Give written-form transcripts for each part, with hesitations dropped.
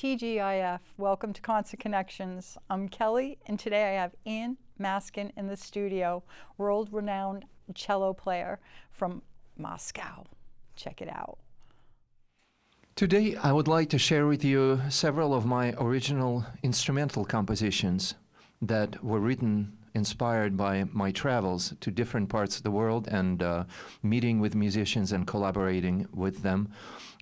TGIF. Welcome to Concert Connections. I'm Kelly, and today I have Ian Maksin in the studio, world-renowned cello player from Moscow. Check it out. Today I would like to share with you several of my original instrumental compositions that were written inspired by my travels to different parts of the world and meeting with musicians and collaborating with them,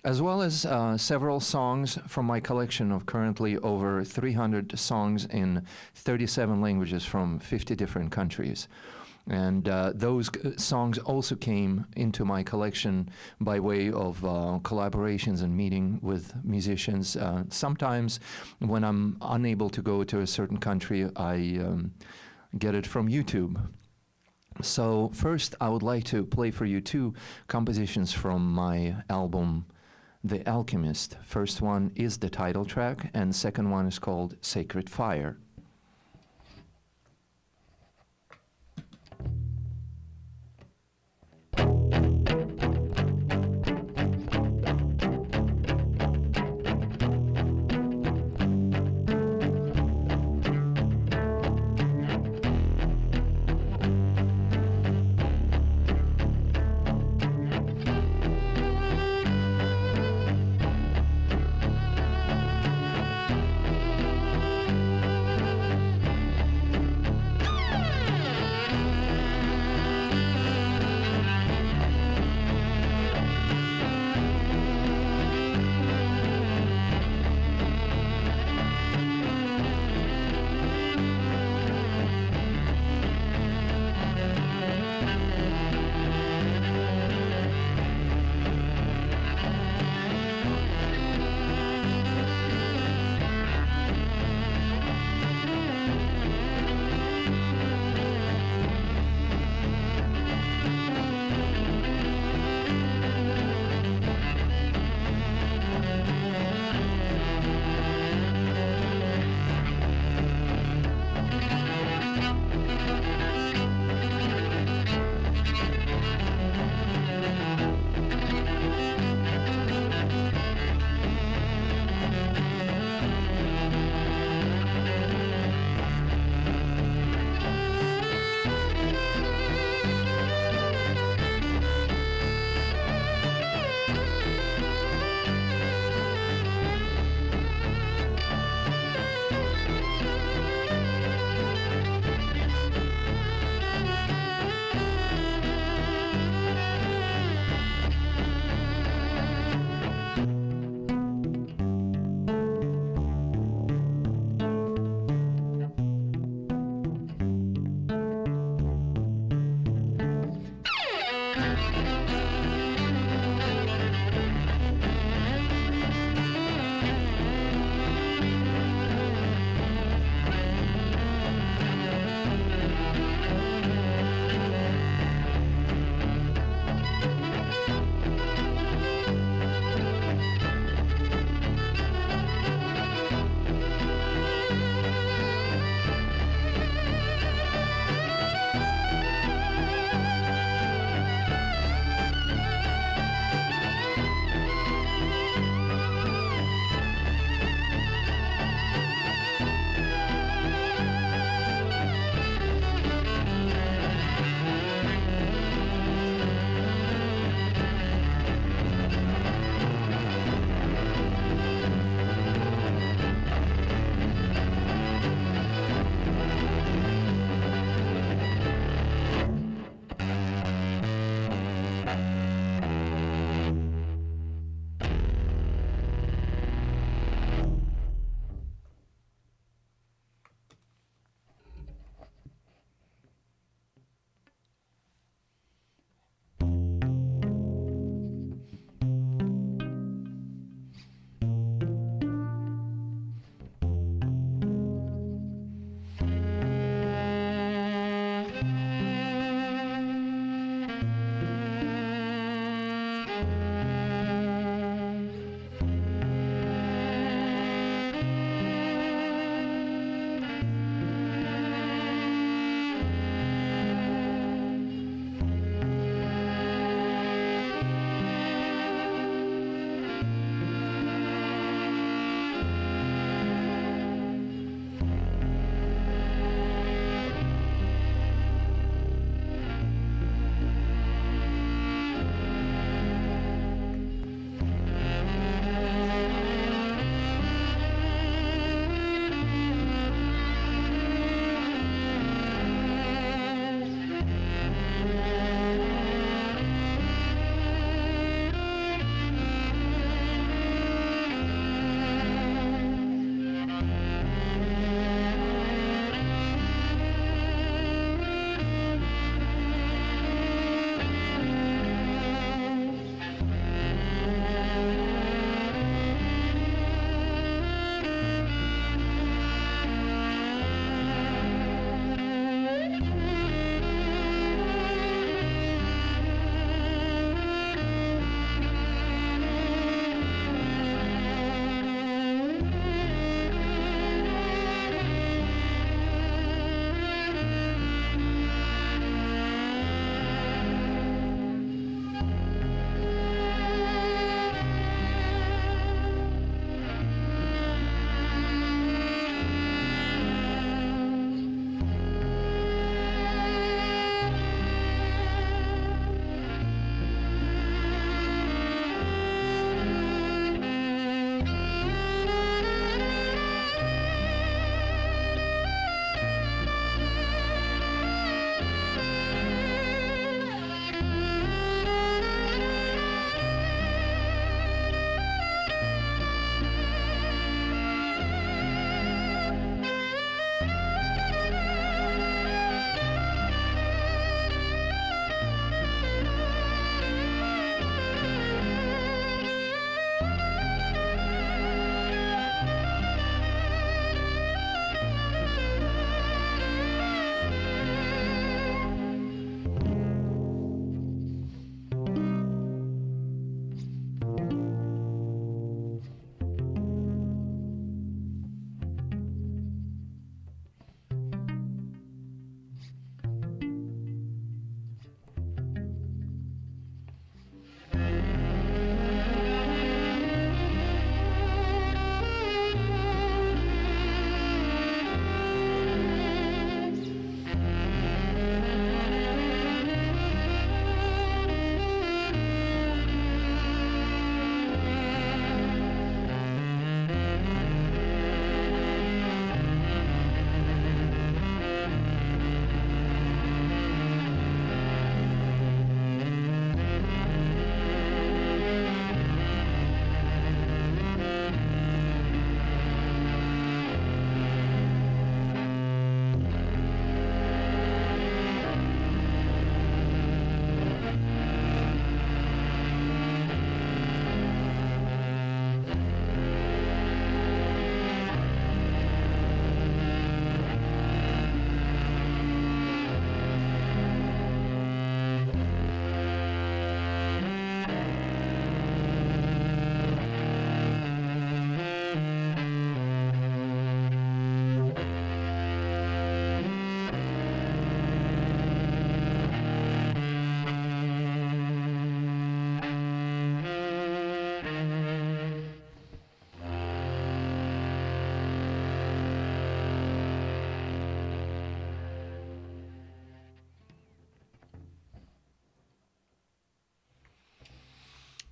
as well as several songs from my collection of currently over 300 songs in 37 languages from 50 different countries. And those songs also came into my collection by way of collaborations and meeting with musicians. Sometimes when I'm unable to go to a certain country, I get it from YouTube. So first I would like to play for you two compositions from my album The Alchemist. First one is the title track, and second one is called Sacred Fire.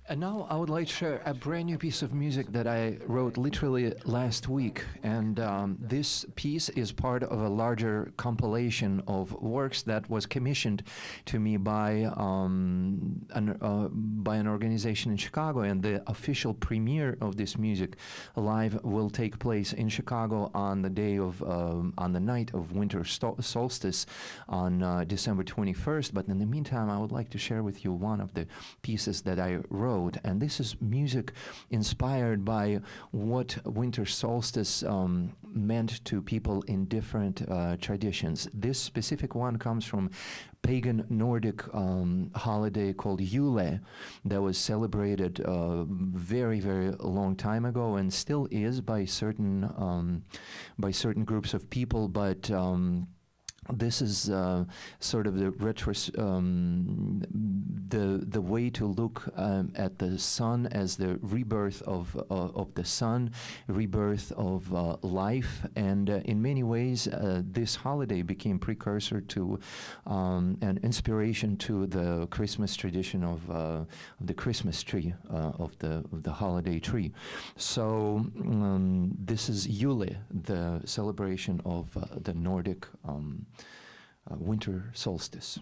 And now I would like to share a brand new piece of music that I wrote literally last week. And this piece is part of a larger compilation of works that was commissioned to me by an organization in Chicago. And the official premiere of this music live will take place in Chicago on the day of on the night of winter solstice on December 21st. But in the meantime, I would like to share with you one of the pieces that I wrote. And this is music inspired by what winter solstice meant to people in different traditions. This specific one comes from pagan Nordic holiday called Yule that was celebrated very, very long time ago and still is by certain groups of people, but this is sort of the the way to look at the sun as the rebirth of the sun, rebirth of life, and in many ways this holiday became precursor to an inspiration to the Christmas tradition of the Christmas tree, of the holiday tree. So this is Yule, the celebration of the Nordic winter solstice.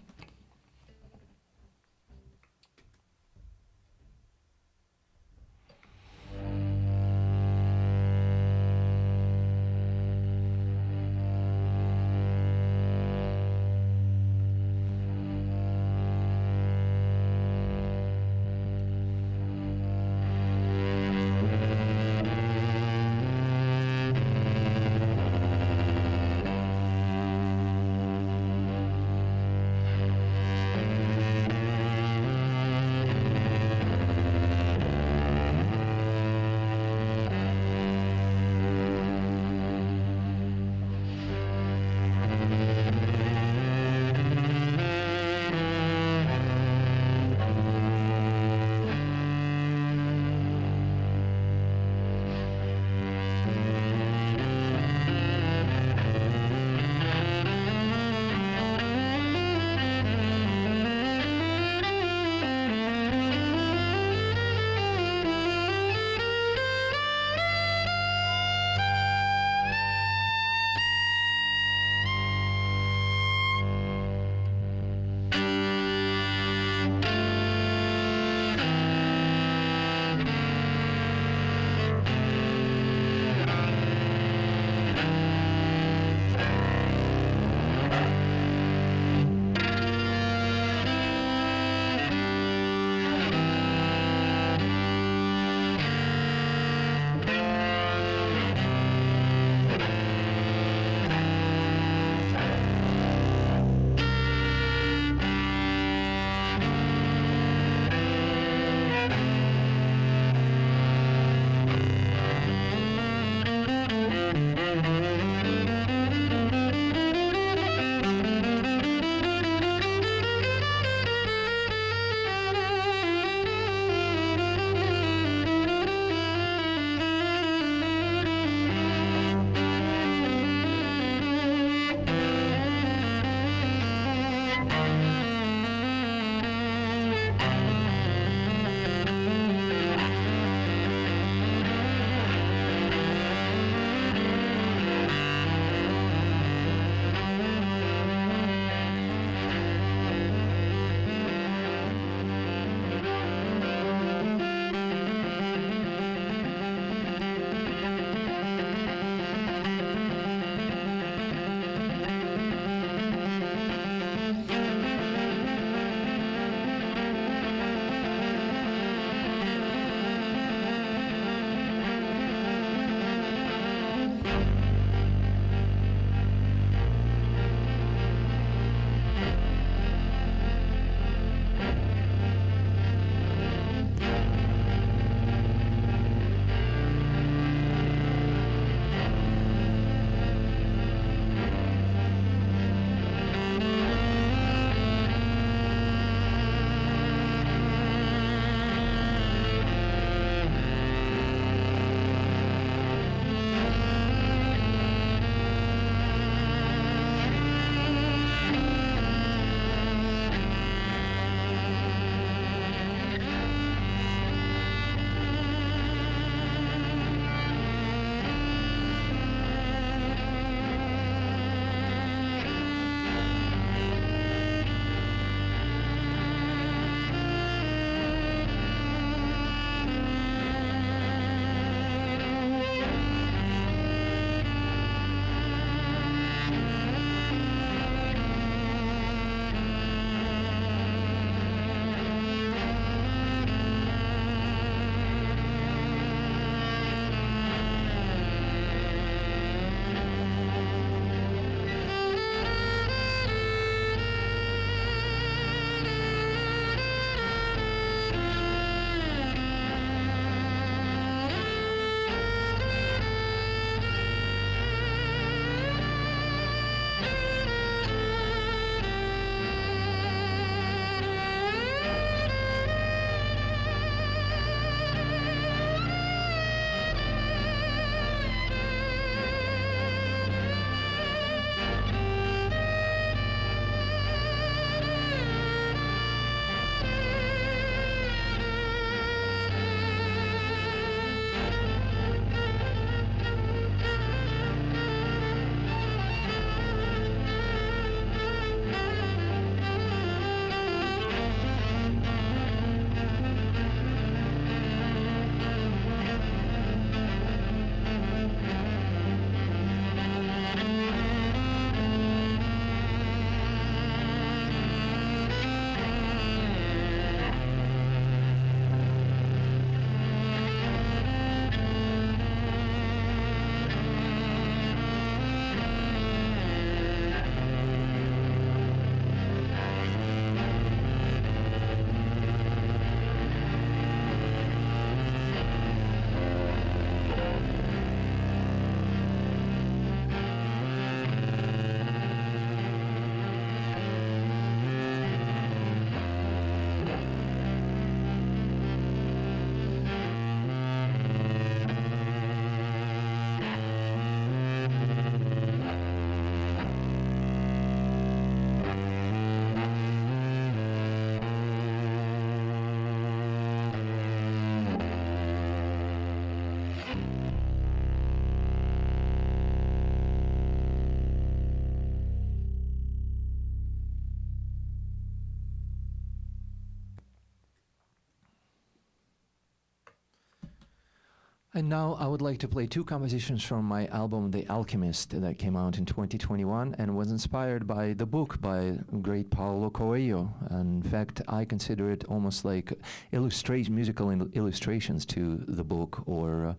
And now I would like to play two compositions from my album The Alchemist that came out in 2021 and was inspired by the book by great Paulo Coelho. And in fact, I consider it almost like musical illustrations to the book, or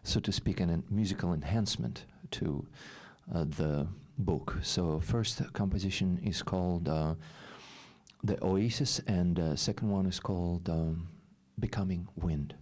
so to speak, a musical enhancement to the book. So first composition is called The Oasis, and second one is called Becoming Wind.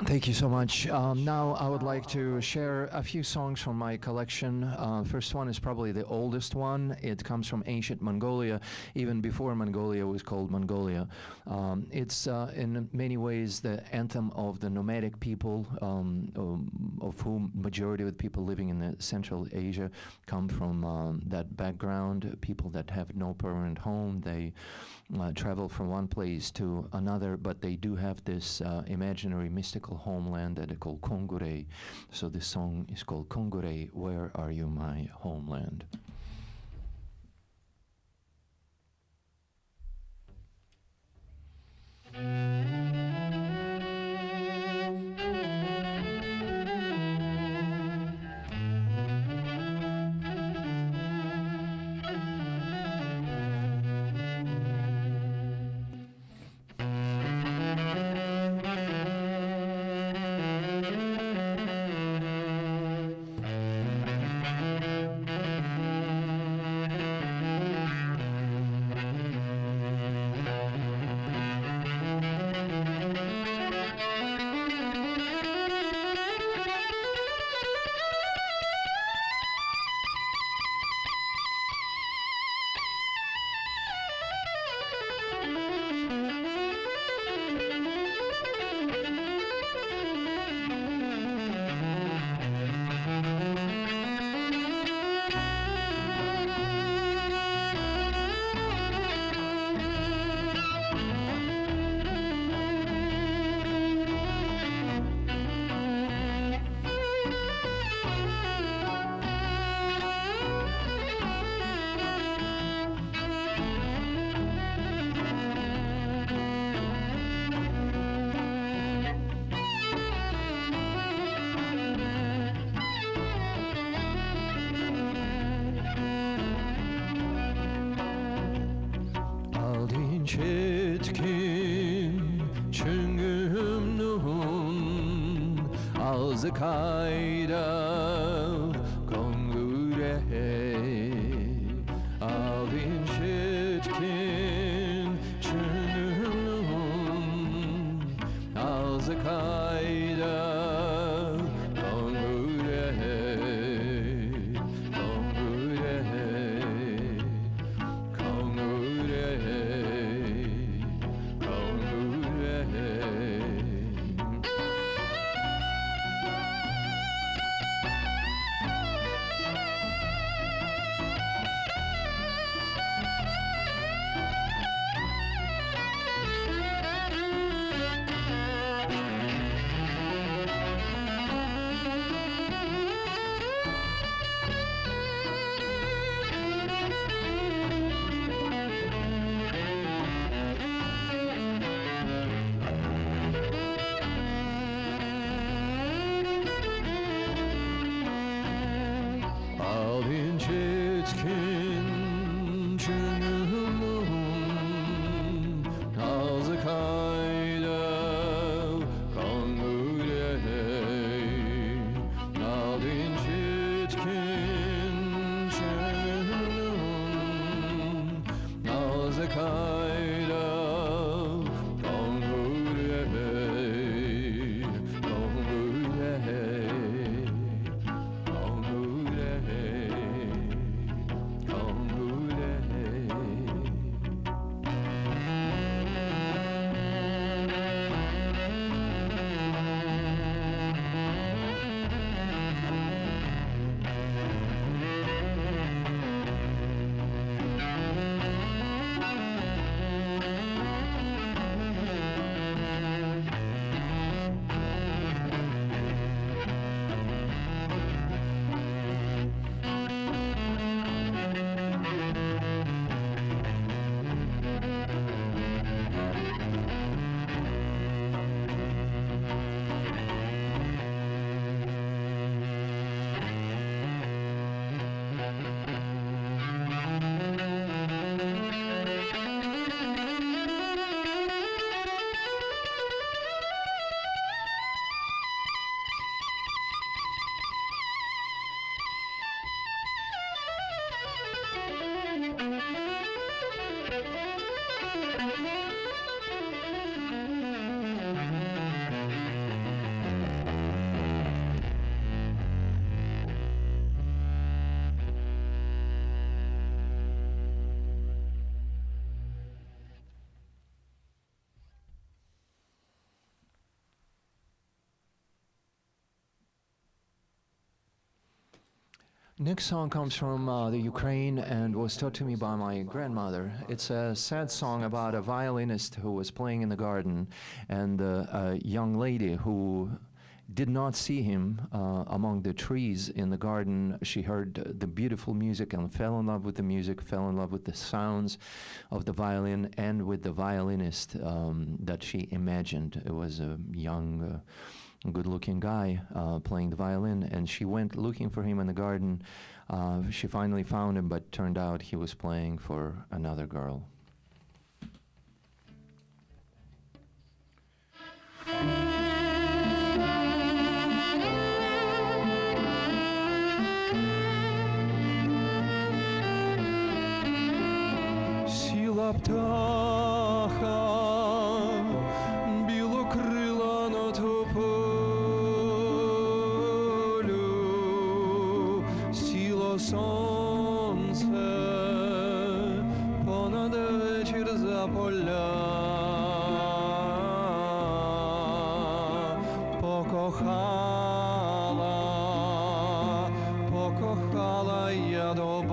Thank you so much. Now I would like to share a few songs from my collection. First one is probably the oldest one. It comes from ancient Mongolia, even before Mongolia was called Mongolia. It's in many ways the anthem of the nomadic people, of whom majority of the people living in the Central Asia come from that background. People that have no permanent home, they travel from one place to another, but they do have this imaginary mystical homeland that they call Kongure. So this song is called Kongure, Where Are You, My Homeland? Çetkin çıngımnun ağzı kayda kongure Aldin çetkin çıngımnun ağzı kayda kongure kongure Next song comes from the Ukraine and was taught to me by my grandmother. It's a sad song about a violinist who was playing in the garden and a young lady who did not see him among the trees in the garden. She heard the beautiful music and fell in love with the music, fell in love with the sounds of the violin and with the violinist that she imagined. It was a young, good-looking guy playing the violin, and she went looking for him in the garden. She finally found him, but turned out he was playing for another girl. Сіла птаха, білокрила на тополю, сіло сонце понад вечір за поля, покохала я до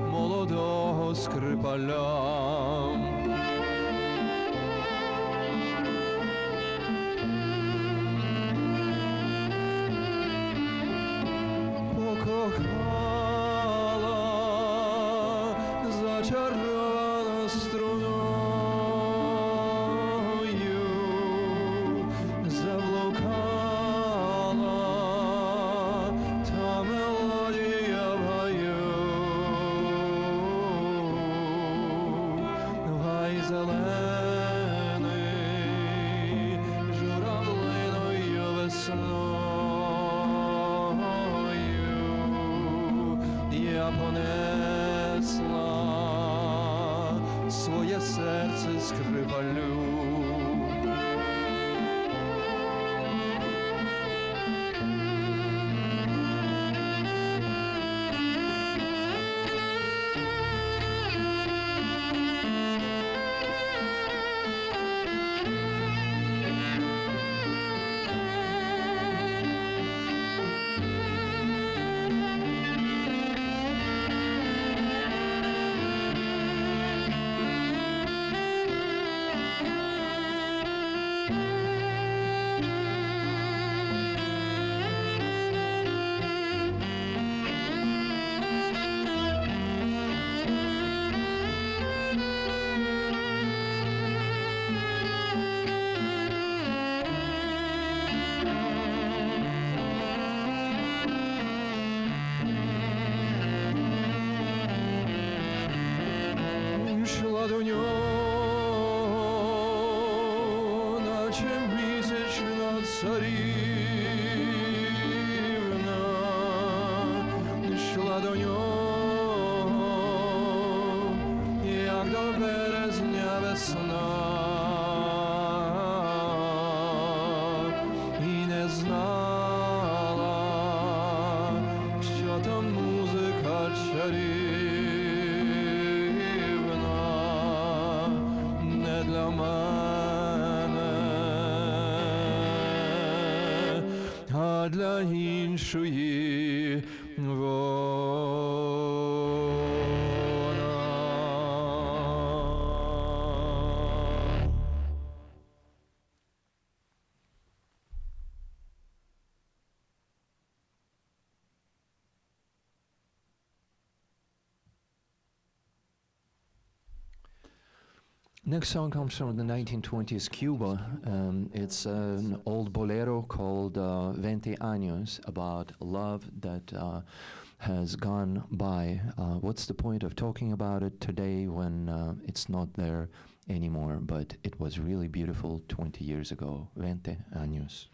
молодого скрипаля. Покохала зачарована струною, заблукала та мелодія в гаю. Гай зелений журавлиною весною я понесла своє серце скрипалю. Йшла до нього, наче місячна царівна, йшла до нього, як до березня весна, і не знала, що там музика чарівна. Для мене, а для іншої вона. Next song comes from the 1920s Cuba. It's an old bolero called 20 años, about love that has gone by. What's the point of talking about it today when it's not there anymore? But it was really beautiful 20 years ago. 20 años.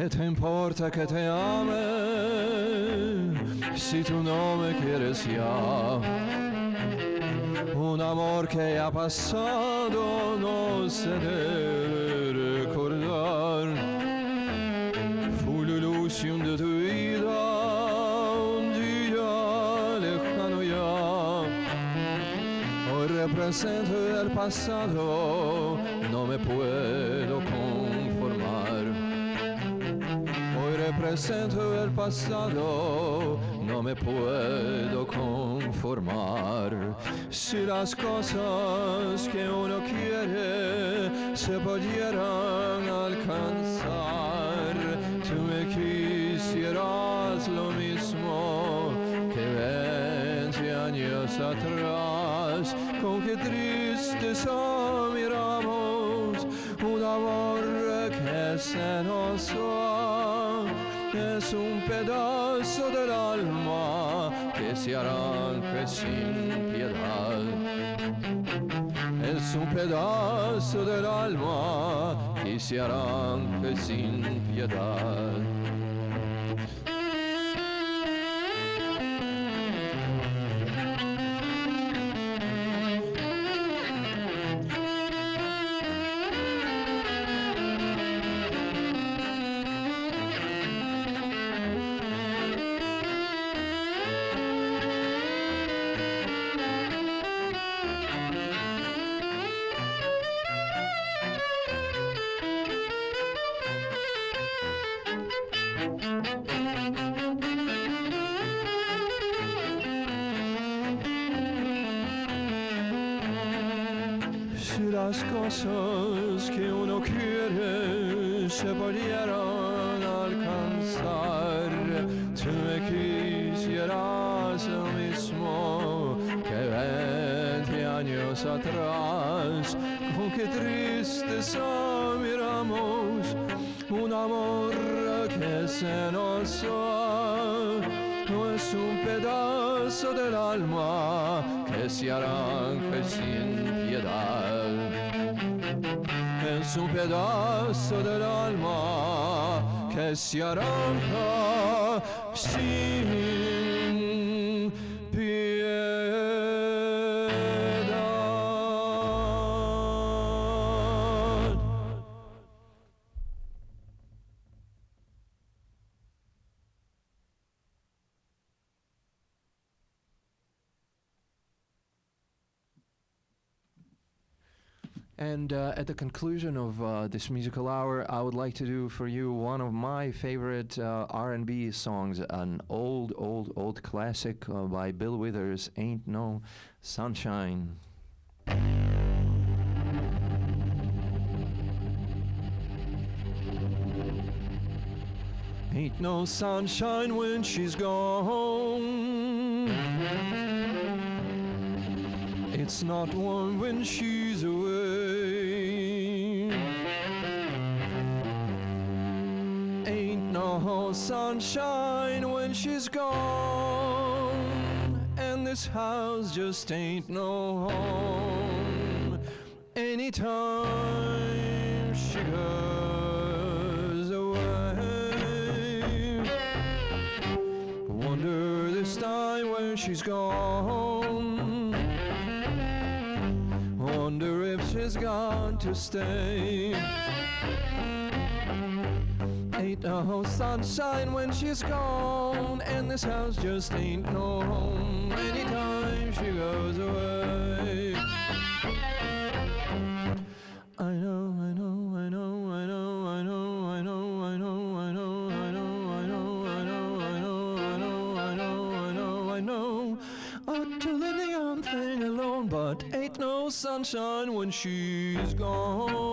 Che te importa che te ame, si tu no me quieres ya. Un amor que ha pasado no se debe recordar. Fue la ilusión de tu vida un día lejano ya. Hoy represento el pasado, no me puedo conformar. Hoy represento el pasado, no me puedo conformar. Si las cosas que uno quiere se pudieran alcanzar, tú me quisieras lo mismo que 20 años atrás. Con qué tristeza miramos un amor que se nos va. Es un pedazo del alma que se arranca sin piedad. Es un pedazo del alma que se arranca sin piedad. Si las cosas que uno quiere se pudieran alcanzar, tú me quisieras lo mismo que 20 años atrás. Con qué tristeza miramos un amor que se nos va. No es un pedazo del alma que se arranca sin piedad. Es un pedazo del alma que se arranca sin piedad. And at the conclusion of this musical hour, I would like to do for you one of my favorite R&B songs, an old classic by Bill Withers, Ain't No Sunshine. Ain't no sunshine when she's gone. It's not warm when she's away. Ain't no sunshine when she's gone. And this house just ain't no home. Anytime she goes away. Wonder this time when she's gone. Wonder if she's gone to stay. Ain't no sunshine when she's gone. And this house just ain't no home. Anytime she goes away. I know, I know, I know, I know, I know, I know, I know, I know, I know, I know, I know, I know, I know, I know, I know, I know. Ought to leave the young thing alone, but ain't no sunshine when she's gone.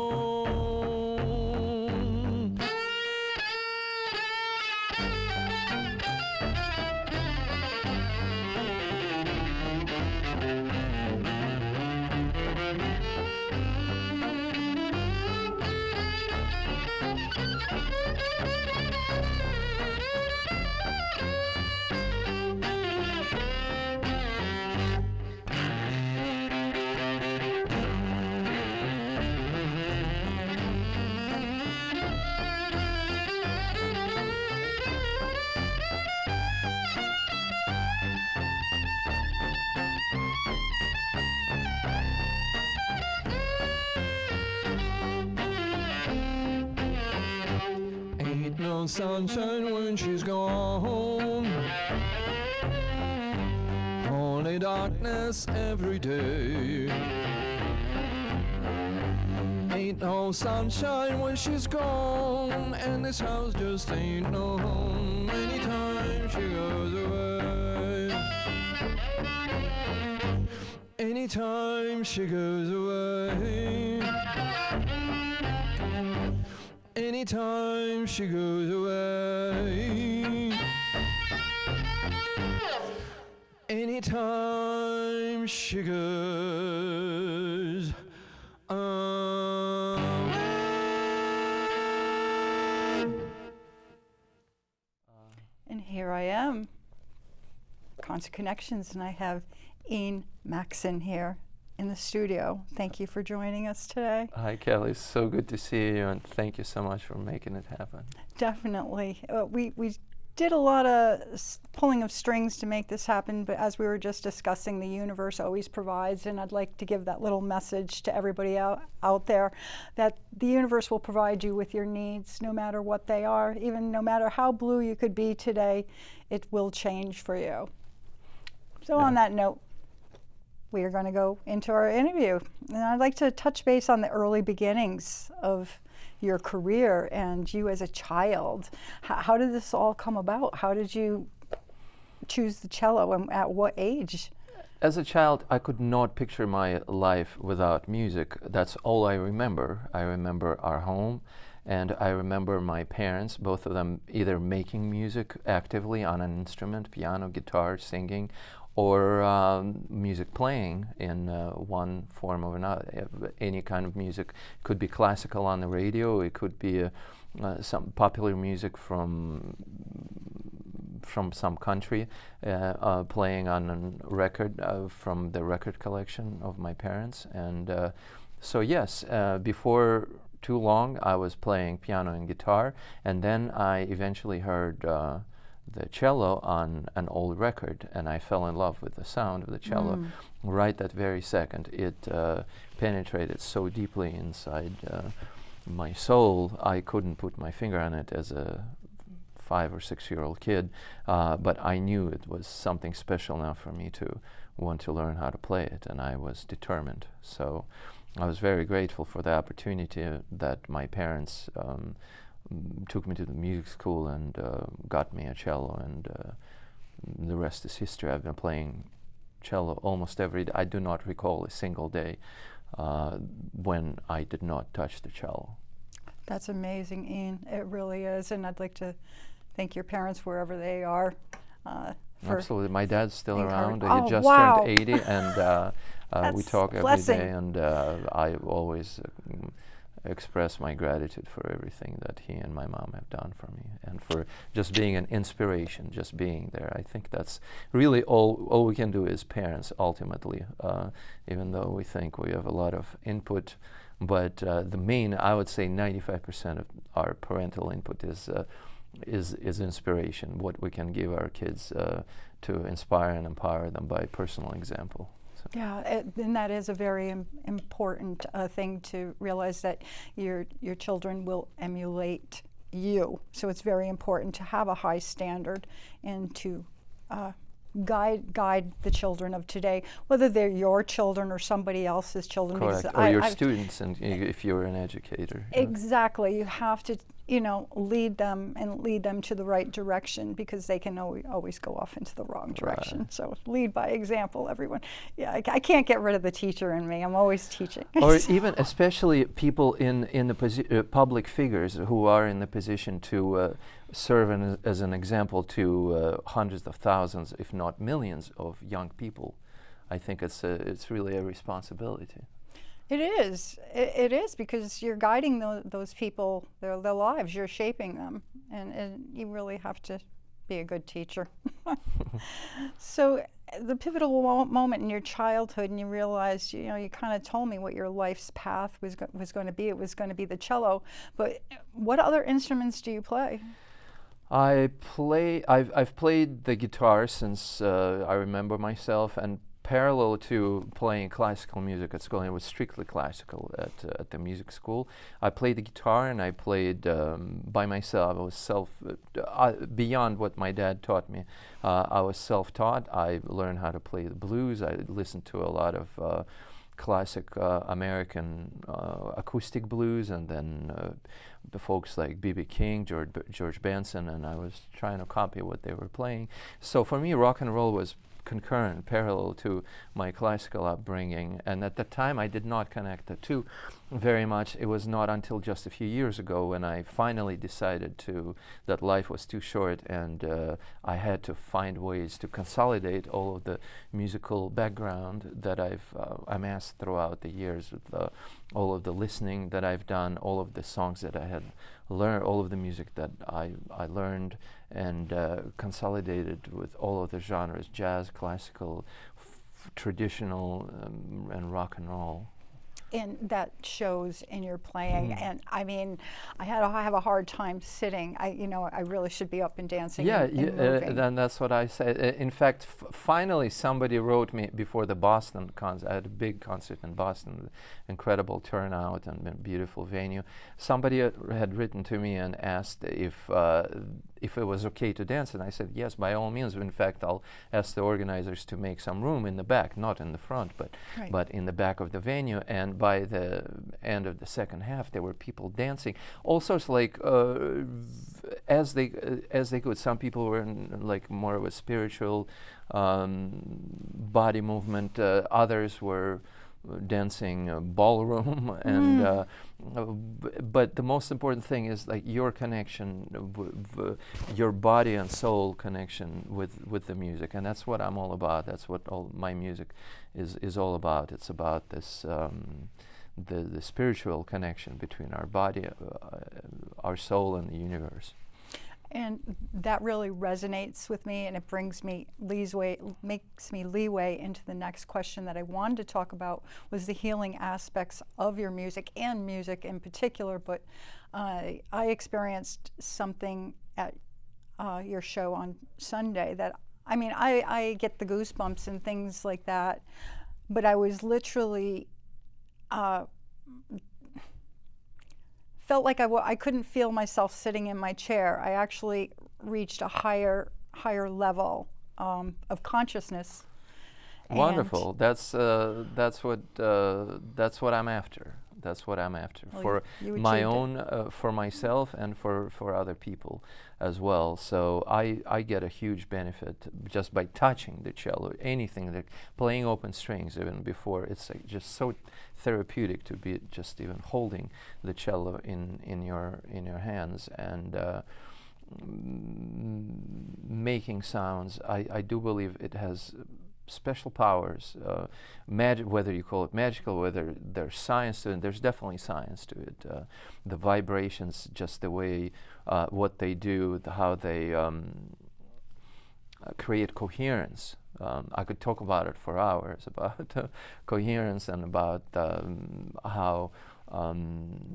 no sunshine when she's gone. Only darkness every day. Ain't no sunshine when she's gone, and this house just ain't no home anytime she goes away. Anytime she goes away. Anytime she goes away. Anytime she goes away. And here I am, Concert Connections, and I have Ian Maksin here in the studio. Thank you for joining us today. Hi, Kelly. So good to see you, and thank you so much for making it happen. Definitely. We did a lot of pulling of strings to make this happen, but as we were just discussing, the universe always provides, and I'd like to give that little message to everybody out there that the universe will provide you with your needs, no matter what they are. Even no matter how blue you could be today, it will change for you. So on that note, we are going to go into our interview. And I'd like to touch base on the early beginnings of your career and you as a child. How did this all come about? How did you choose the cello, and at what age? As a child, I could not picture my life without music. That's all I remember. I remember our home, and I remember my parents, both of them either making music actively on an instrument, piano, guitar, singing, or music playing in one form or another. Any kind of music. Could be classical on the radio, it could be some popular music from some country, playing on a record from the record collection of my parents. And so yes, before too long I was playing piano and guitar, and then I eventually heard the cello on an old record, and I fell in love with the sound of the cello right that very second. It penetrated so deeply inside my soul, I couldn't put my finger on it as a 5 or 6-year-old kid, but I knew it was something special enough for me to want to learn how to play it, and I was determined. So I was very grateful for the opportunity that my parents took me to the music school and got me a cello, and the rest is history. I've been playing cello almost every day. I do not recall a single day when I did not touch the cello. That's amazing, Ian. It really is, and I'd like to thank your parents wherever they are. Absolutely. My dad's still around. Oh, He just wow. turned 80, and we talk every blessing. day, and I always express my gratitude for everything that he and my mom have done for me, and for just being an inspiration, just being there. I think that's really all we can do as parents, ultimately, even though we think we have a lot of input. But the main, I would say 95% of our parental input is inspiration, what we can give our kids to inspire and empower them by personal example. So. Yeah, and that is a very important thing to realize, that your children will emulate you. So it's very important to have a high standard and to guide the children of today, whether they're your children or somebody else's children. Correct. Or your students, and if you're an educator. Exactly. You have to, lead them to the right direction, because they can always go off into the wrong direction. Right. So lead by example, everyone. Yeah, I can't get rid of the teacher in me. I'm always teaching. Or even, especially people in the public figures who are in the position to serve as an example to hundreds of thousands, if not millions, of young people. I think it's really a responsibility. It is. It is, because you're guiding those people, their lives. You're shaping them, and you really have to be a good teacher. So, the pivotal moment in your childhood, and you realized, you kind of told me what your life's path was going to be. It was going to be the cello. But what other instruments do you play? I've played the guitar since I remember myself, and parallel to playing classical music at school, and it was strictly classical at the music school. I played the guitar, and I played by myself. I was beyond what my dad taught me. I was self-taught. I learned how to play the blues. I listened to a lot of classic American acoustic blues, and then the folks like B.B. King, George Benson, and I was trying to copy what they were playing. So for me, rock and roll was concurrent, parallel to my classical upbringing, and at that time I did not connect the two very much. It was not until just a few years ago when I finally decided that life was too short, and I had to find ways to consolidate all of the musical background that I've amassed throughout the years, with all of the listening that I've done, all of the songs that I had learned, all of the music that I learned, and consolidated with all of the genres: jazz, classical, traditional, and rock and roll. And that shows in your playing. And I mean, I have a hard time sitting. I really should be up and dancing. Yeah, and moving. then that's what I said. In fact, finally somebody wrote me before the Boston concert. I had a big concert in Boston, incredible turnout and a beautiful venue. Somebody had written to me and asked if it was okay to dance, and I said yes, by all means. In fact, I'll ask the organizers to make some room in the back, not in the front, but in the back of the venue. And by the end of the second half, there were people dancing, all sorts, like as they could. Some people were in like more of a spiritual body movement. Others were dancing ballroom, and but the most important thing is like your connection, your body and soul connection with the music, and that's what I'm all about. That's what all my music is all about. It's about this the spiritual connection between our body, our soul, and the universe. And that really resonates with me, and it makes me leeway into the next question that I wanted to talk about, was the healing aspects of your music, and music in particular. But I experienced something at your show on Sunday that, I mean, I get the goosebumps and things like that, but I was literally felt like I couldn't feel myself sitting in my chair. I actually reached a higher level of consciousness. Wonderful. That's what I'm after. That's what I'm after, Well, for you my achieved own, for myself, and for other people as well. So I get a huge benefit just by touching the cello. Anything, like playing open strings, even before, it's like just so therapeutic to be just even holding the cello in your hands, and making sounds. I do believe it has special powers, whether you call it magical, whether there's science to it. There's definitely science to it. The vibrations, just the way what they do, how they create coherence. I could talk about it for hours, about coherence, and about how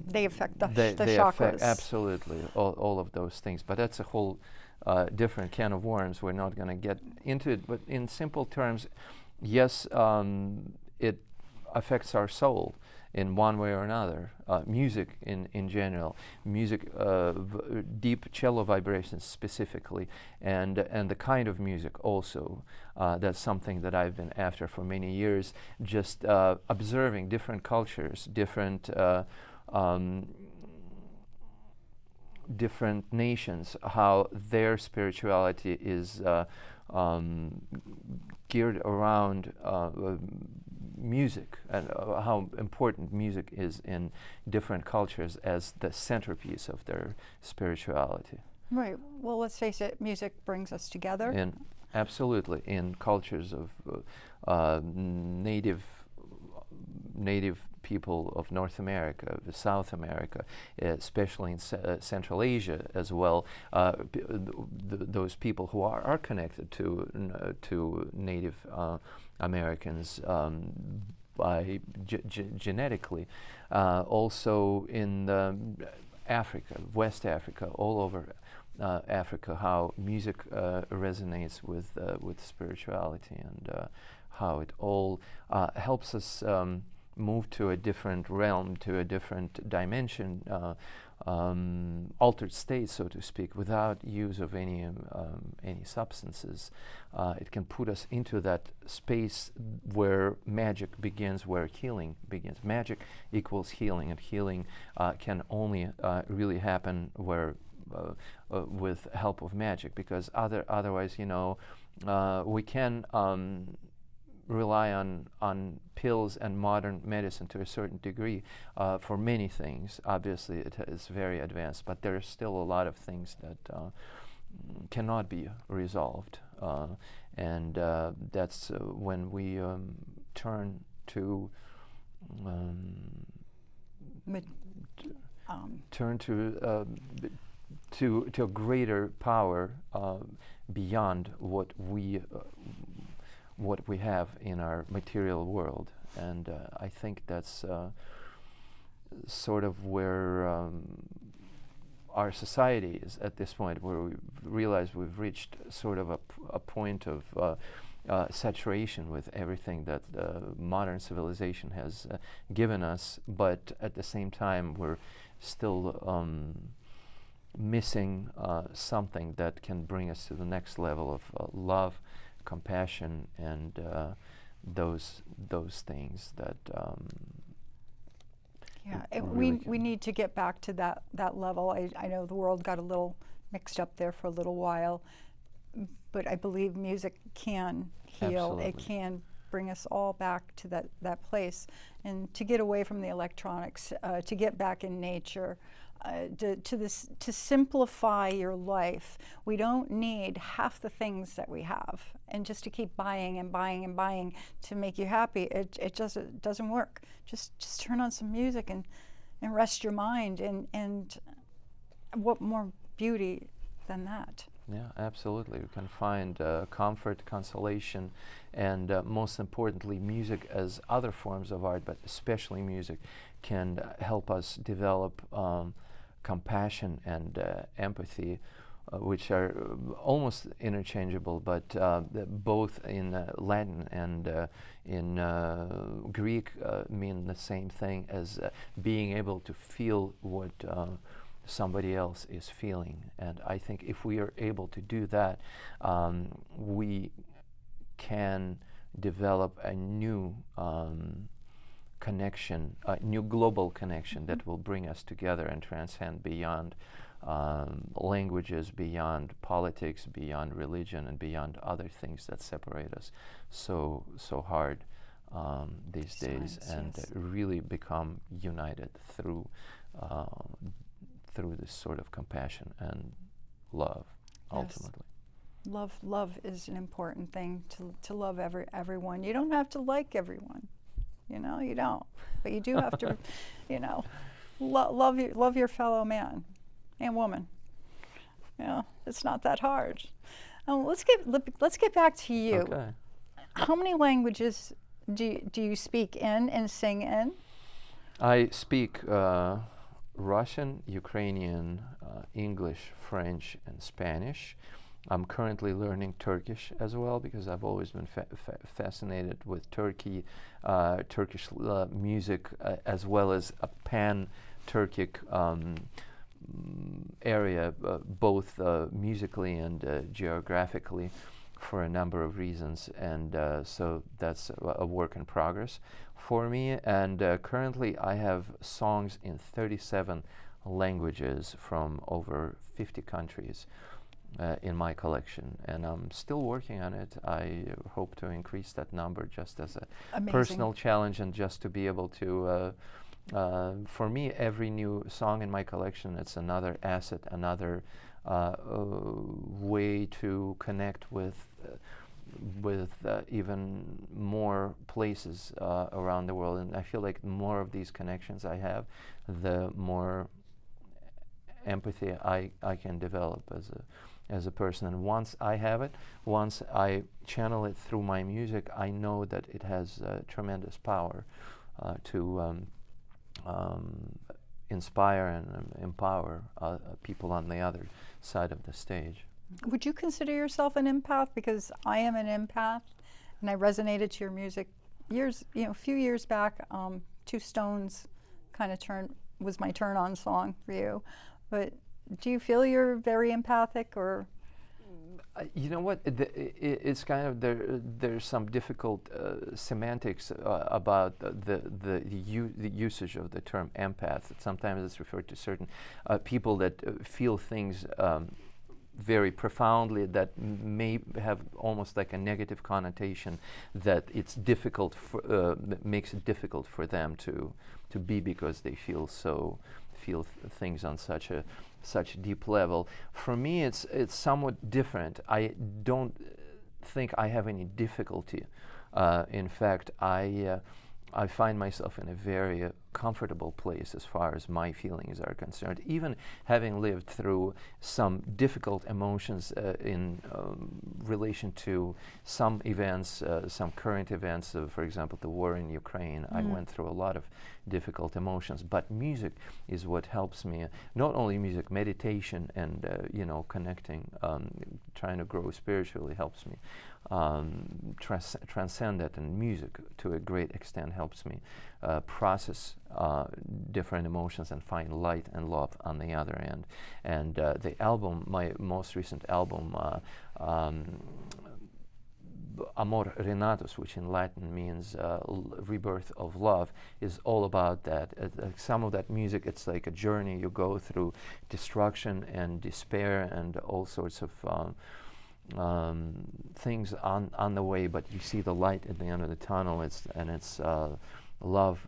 they affect the they chakras. affect absolutely all of those things. But that's a whole different can of worms. We're not going to get into it. But in simple terms, yes, it affects our soul in one way or another. Music in general, music, deep cello vibrations specifically, and the kind of music also. That's something that I've been after for many years. Just observing different cultures, different nations, how their spirituality is geared around music, and how important music is in different cultures as the centerpiece of their spirituality. Right. Well, let's face it, music brings us together. And absolutely, in cultures of native people of North America, South America, especially in Central Asia as well, those people who are connected to Native Americans by genetically, also in Africa, West Africa, all over Africa, how music resonates with spirituality, and how it all helps us move to a different realm, to a different dimension, altered state, so to speak, without use of any substances. It can put us into that space where magic begins, where healing begins. Magic equals healing, and healing can only really happen where with help of magic, because otherwise, we can rely on pills and modern medicine to a certain degree for many things. Obviously, it is very advanced, but there are still a lot of things that cannot be resolved, and that's when we turn to turn to a greater power beyond what we have in our material world. And I think that's sort of where our society is at this point, where we realize we've reached sort of a point of saturation with everything that modern civilization has given us, but at the same time we're still missing something that can bring us to the next level of love, compassion, and those things that we need to get back to that level. I know the world got a little mixed up there for a little while, but I believe music can heal. Absolutely. It can bring us all back to that place, and to get away from the electronics, to get back in nature. To simplify your life. We don't need half the things that we have, and just to keep buying and buying and buying to make you happy. It just doesn't work. Just turn on some music and rest your mind, and what more beauty than that? Yeah, absolutely. We can find comfort, consolation, and most importantly, music, as other forms of art, but especially music, can help us develop compassion and empathy, which are almost interchangeable, but both in Latin and in Greek mean the same thing as being able to feel what somebody else is feeling. And I think if we are able to do that, we can develop a new connection, a new global connection that will bring us together and transcend beyond languages, beyond politics, beyond religion, and beyond other things that separate us so hard these days, and really become united through this sort of compassion and love, ultimately. Love is an important thing, to love everyone. You don't have to like everyone. You don't, but you do have to, love your fellow man and woman. It's not that hard. Let's get back to you. Okay. How many languages do you speak in and sing in? I speak Russian, Ukrainian, English, French, and Spanish. I'm currently learning Turkish as well, because I've always been fascinated with Turkey, Turkish music, as well as a pan-Turkic area, both musically and geographically, for a number of reasons. And so that's a work in progress for me. And currently I have songs in 37 languages from over 50 countries in my collection, and I'm still working on it. I hope to increase that number, just as a personal challenge, and just to be able to, for me, every new song in my collection, it's another asset, another way to connect with even more places around the world. And I feel like the more of these connections I have, the more empathy I can develop as a person. And once I have it, once I channel it through my music, I know that it has tremendous power to inspire and empower people on the other side of the stage. Would you consider yourself an empath? Because I am an empath, and I resonated to your music a few years back. Two Stones kind of was my turn on song for you. But do you feel you're very empathic, or? You know what? It's kind of there's some difficult semantics about the usage of the term empath. Sometimes it's referred to certain people that feel things very profoundly, that may have almost like a negative connotation, that it's difficult that makes it difficult for them to be, because they feel things on such a deep level. For me, it's somewhat different. I don't think I have any difficulty. In fact, I find myself in a very comfortable place as far as my feelings are concerned, even having lived through some difficult emotions in relation to some events, some current events, for example, the war in Ukraine. I went through a lot of difficult emotions, but music is what helps me. Not only music, meditation and connecting, trying to grow spiritually helps me transcend that, and music to a great extent helps me process different emotions and find light and love on the other end. And the album, my most recent album, Amor Renatus, which in Latin means rebirth of love, is all about that. Some of that music, it's like a journey. You go through destruction and despair and all sorts of things on the way, but you see the light at the end of the tunnel. It's love,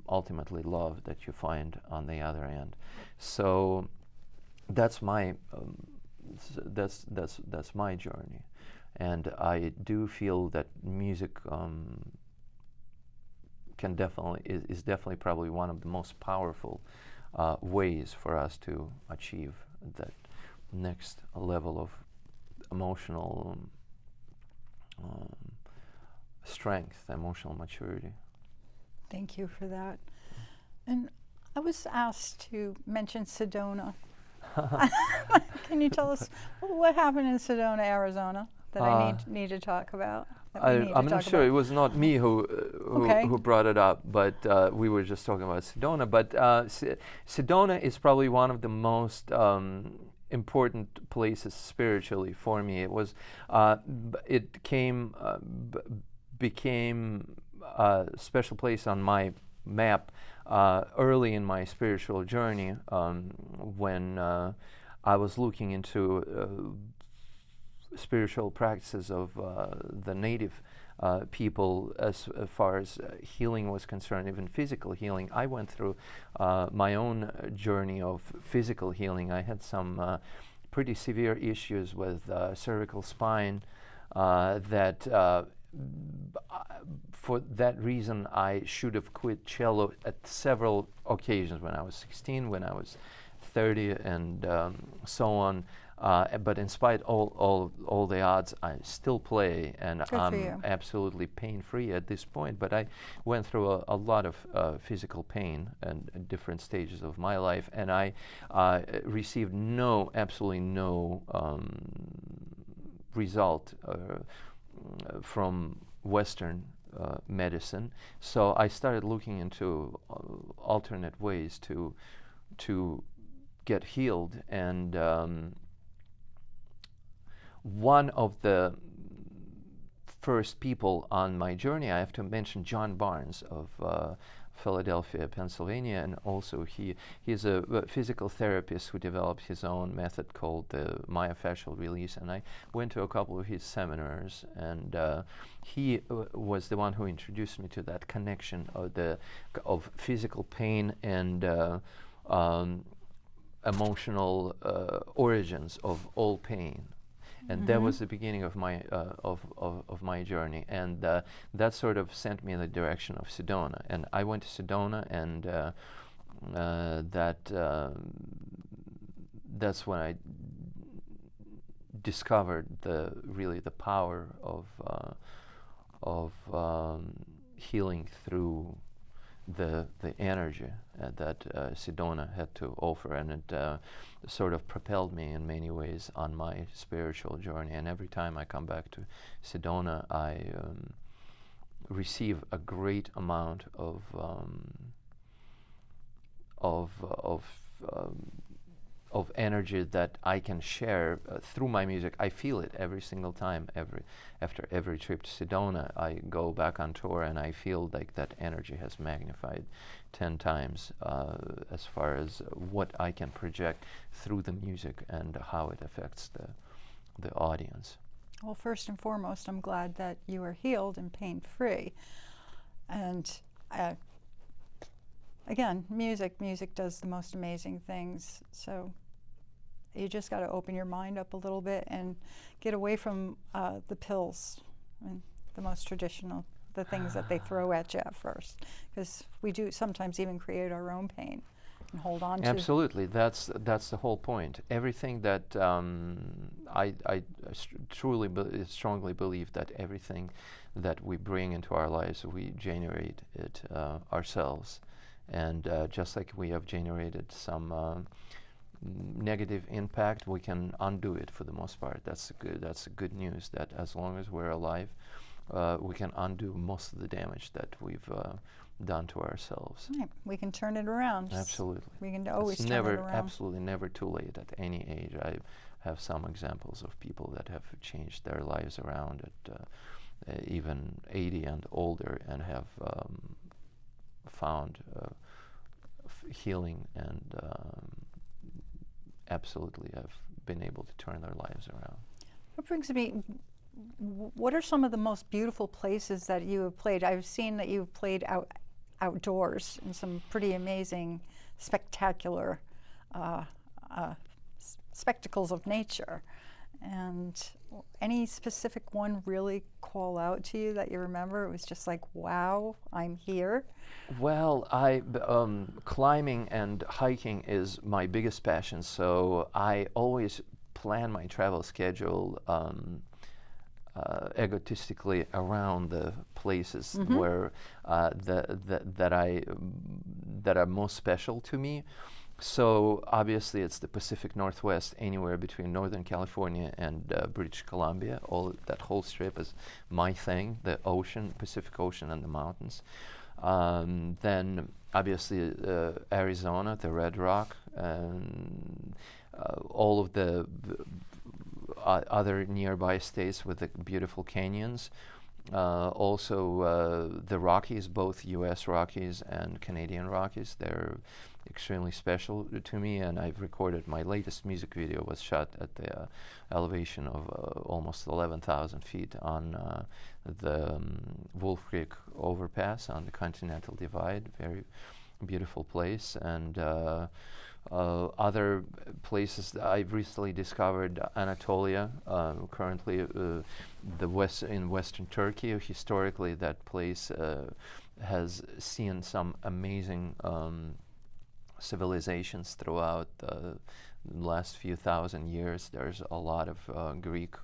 ultimately love, that you find on the other end. So that's my that's my journey. And I do feel that music is definitely probably one of the most powerful ways for us to achieve that next level of emotional strength, emotional maturity. Thank you for that. And I was asked to mention Sedona. Can you tell us what happened in Sedona, Arizona, that I need to talk about? I'm not sure. It was not me who brought it up, but we were just talking about Sedona. But Sedona is probably one of the most important places spiritually for me. It was, became a special place on my map early in my spiritual journey, when I was looking into spiritual practices of the native people as far as healing was concerned, even physical healing. I went through my own journey of physical healing. I had some pretty severe issues with cervical spine that for that reason I should have quit cello at several occasions, when I was 16, when I was 30, and so on. But in spite all the odds, I still play, and I'm absolutely pain-free at this point. But I went through a lot of physical pain at different stages of my life, and I received absolutely no result from Western medicine. So I started looking into alternate ways to get healed, and one of the first people on my journey, I have to mention John Barnes of Philadelphia, Pennsylvania, and also he's a physical therapist who developed his own method called the myofascial release, and I went to a couple of his seminars, and he was the one who introduced me to that connection of physical pain and emotional origins of all pain. And that was the beginning of my of my journey, and that sort of sent me in the direction of Sedona. And I went to Sedona, and that's when I discovered the power of healing through the energy that Sedona had to offer, and it sort of propelled me in many ways on my spiritual journey. And every time I come back to Sedona, I receive a great amount of of of of energy that I can share through my music. I feel it every single time. After every trip to Sedona, I go back on tour, and I feel like that energy has magnified 10 times as far as what I can project through the music and how it affects the audience. Well, first and foremost, I'm glad that you are healed and pain-free. And again, music does the most amazing things. So you just got to open your mind up a little bit and get away from the pills and the most traditional, the things that they throw at you at first. Because we do sometimes even create our own pain and hold on to. Absolutely, that's the whole point. Everything that I truly strongly believe that everything that we bring into our lives, we generate it ourselves. And just like we have generated some negative impact, we can undo it for the most part. That's good news, that as long as we're alive, we can undo most of the damage that we've done to ourselves. Right. We can turn it around. Absolutely. We can always It's turn it around. absolutely never too late at any age. I have some examples of people that have changed their lives around at even 80 and older, and have found healing, and absolutely have been able to turn their lives around. What brings me, what are some of the most beautiful places that you have played? I've seen that you've played outdoors in some pretty amazing, spectacular spectacles of nature. And any specific one really call out to you that you remember? It was just like, wow, I'm here. Well, climbing and hiking is my biggest passion, so I always plan my travel schedule egotistically around the places where that are most special to me. So obviously it's the Pacific Northwest, anywhere between Northern California and British Columbia. That whole strip is my thing, the ocean, Pacific Ocean and the mountains. Then obviously Arizona, the Red Rock, and all of the other nearby states with the beautiful canyons. Also the Rockies, both U.S. Rockies and Canadian Rockies, they're extremely special to me, and I've recorded my latest music video was shot at the elevation of almost 11,000 feet on the Wolf Creek overpass on the Continental Divide. Very beautiful place. And other places that I've recently discovered, Anatolia, currently in Western Turkey. Historically, that place has seen some amazing civilizations throughout the last few thousand years. There's a lot of Greek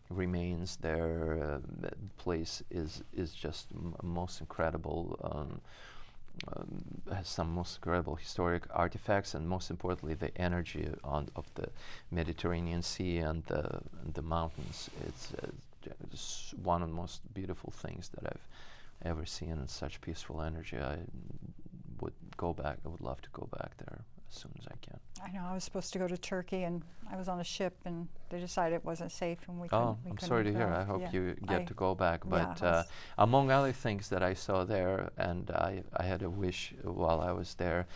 remains there. That place is just most incredible. Has some most incredible historic artifacts, and most importantly, the energy of the Mediterranean Sea and the mountains. It's one of the most beautiful things that I've ever seen, and such peaceful energy. I would love to go back there as soon as I can. I know, I was supposed to go to Turkey, and I was on a ship, and they decided it wasn't safe, and we couldn't. I'm sorry to hear. I hope you get to go back. But yeah, among other things that I saw there, and I had a wish while I was there,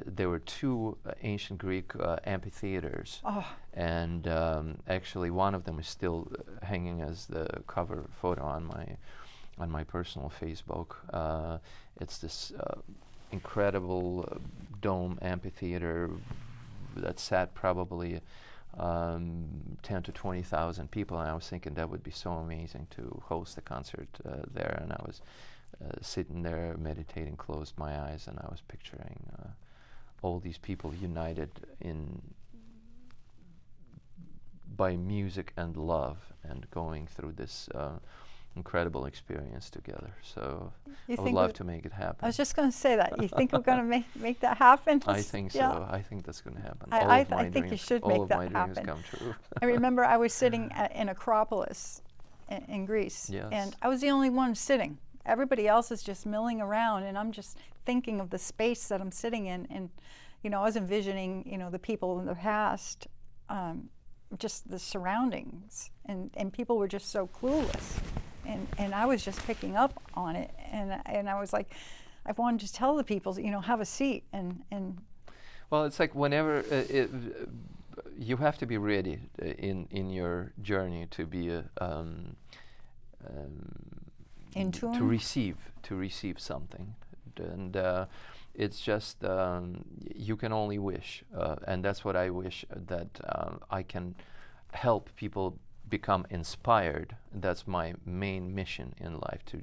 there were two ancient Greek amphitheaters. Oh. And actually one of them is still hanging as the cover photo on my personal Facebook. It's this incredible dome amphitheater that sat probably 10 to 20,000 people, and I was thinking that would be so amazing to host a concert there. And I was sitting there meditating, closed my eyes, and I was picturing all these people united by music and love, and going through this incredible experience together. So You I would think love we- to make it I happen. was just going to say that. You think we're going to make that happen? I think so. Yeah. I think that's going to happen. I- All I of th- my I think you dreams, should all make of that my dreams happen. come true. I remember I was sitting in Acropolis in Greece, Yes. and I was the only one sitting. Everybody else is just milling around, and I'm just thinking of the space that I'm sitting in. And, you know, I was envisioning, you know, the people in the past, just the surroundings, and people were just so clueless. And I was just picking up on it, and I was like, I wanted to tell the people, you know, have a seat, and Well, it's like whenever you have to be ready in your journey to be in tune. to receive something, and it's just you can only wish, and that's what I wish, that I can help people become inspired. That's my main mission in life, to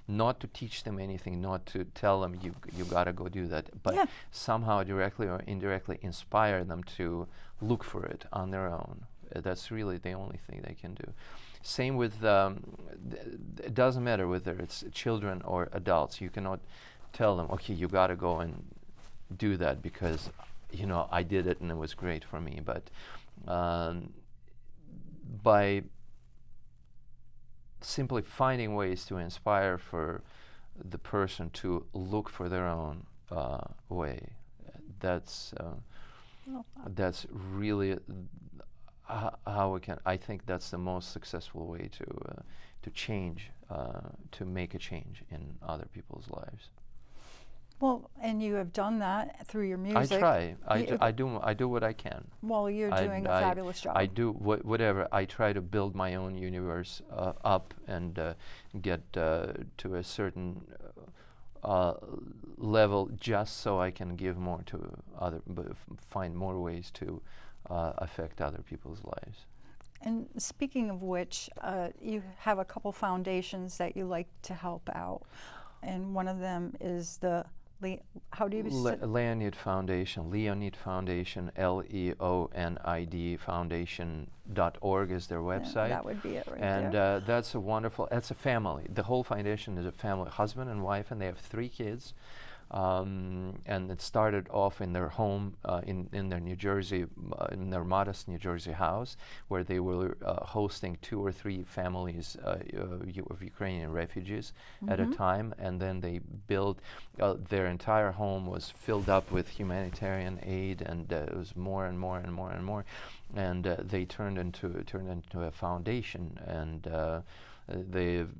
not to teach them anything, not to tell them you gotta go do that, but Yeah. somehow directly or indirectly inspire them to look for it on their own. That's really the only thing they can do. Same with it doesn't matter whether it's children or adults. You cannot tell them, okay, you gotta go and do that because, you know, I did it and it was great for me. But by simply finding ways to inspire for the person to look for their own way, that's really how we can. I think that's the most successful way to change, to make a change in other people's lives. Well, and you have done that through your I music. try. You- I do what I can. Well, you're doing a fabulous job. I do whatever. I try to build my own universe up and get to a certain level, just so I can give more to other, find more ways to affect other people's lives. And speaking of which, you have a couple foundations that you like to help out, and one of them is the how do you Leonid Foundation, Leonid Foundation, LEONID Foundation.org is their website. That would be it right And there. that's a wonderful, that's a family. The whole foundation is a family, husband and wife, and they have 3 kids. And it started off in their home in their New Jersey, in their modest New Jersey house, where they were hosting 2 or 3 families of Ukrainian refugees at a time. And then they built, their entire home was filled up with humanitarian aid, and it was more and more and more and more. And they turned into a foundation, and they've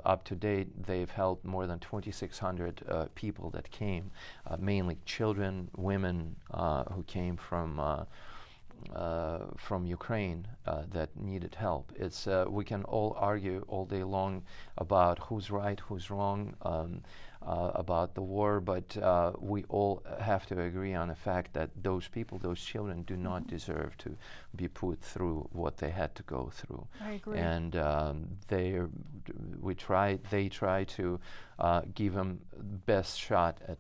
up to date they've helped more than 2,600 people that came, mainly children, women who came from Ukraine that needed help. It's we can all argue all day long about who's right, who's wrong, about the war, but we all have to agree on the fact that those people, those children, do not deserve to be put through what they had to go through. I agree. And they try to give them best shot at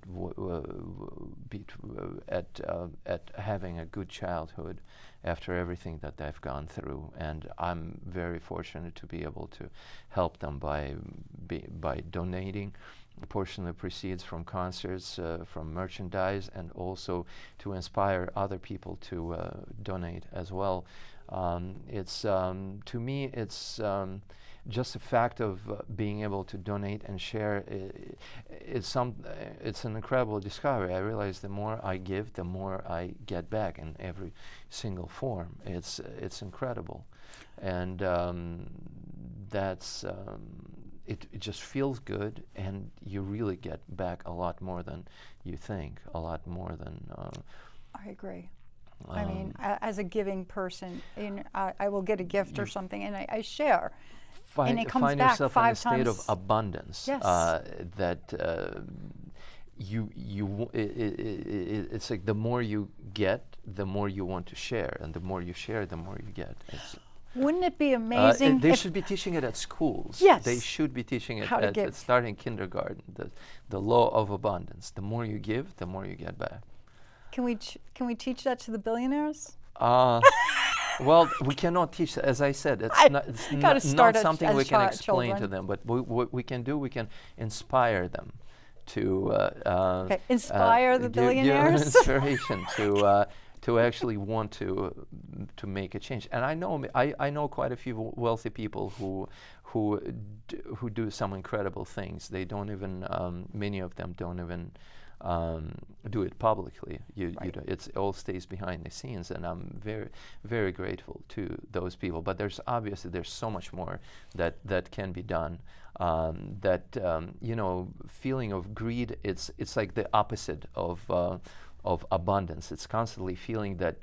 having a good childhood after everything that they've gone through. And I'm very fortunate to be able to help them by donating a portion of the proceeds from concerts, from merchandise, and also to inspire other people to donate as well. It's to me, it's just the fact of being able to donate and share. It's an incredible discovery. I realize the more I give, the more I get back in every single form. It's incredible, and that's. It just feels good, and you really get back a lot more than you think, a lot more than. I agree. I mean, as a giving person, I will get a gift or something, and I share, and it comes find back yourself 5 in a state times. of abundance. Yes. It's like the more you get, the more you want to share, and the more you share, the more you get. Wouldn't it be amazing? They if should be teaching it at schools. Yes. They should be teaching it How to at give. starting kindergarten. The law of abundance. The more you give, the more you get back. Can we teach that to the billionaires? Well, we cannot teach. As I said, I it's gotta not start something as we can explain to children. them. But what we can do, we can inspire them to Okay, inspire the give them billionaires. inspiration to actually want to make a change. And I know quite a few wealthy people who do some incredible things. They don't even many of them don't even do it publicly. It all stays behind the scenes, and I'm very, very grateful to those people. But there's so much more that can be done. Feeling of greed, it's like the opposite of abundance. It's constantly feeling that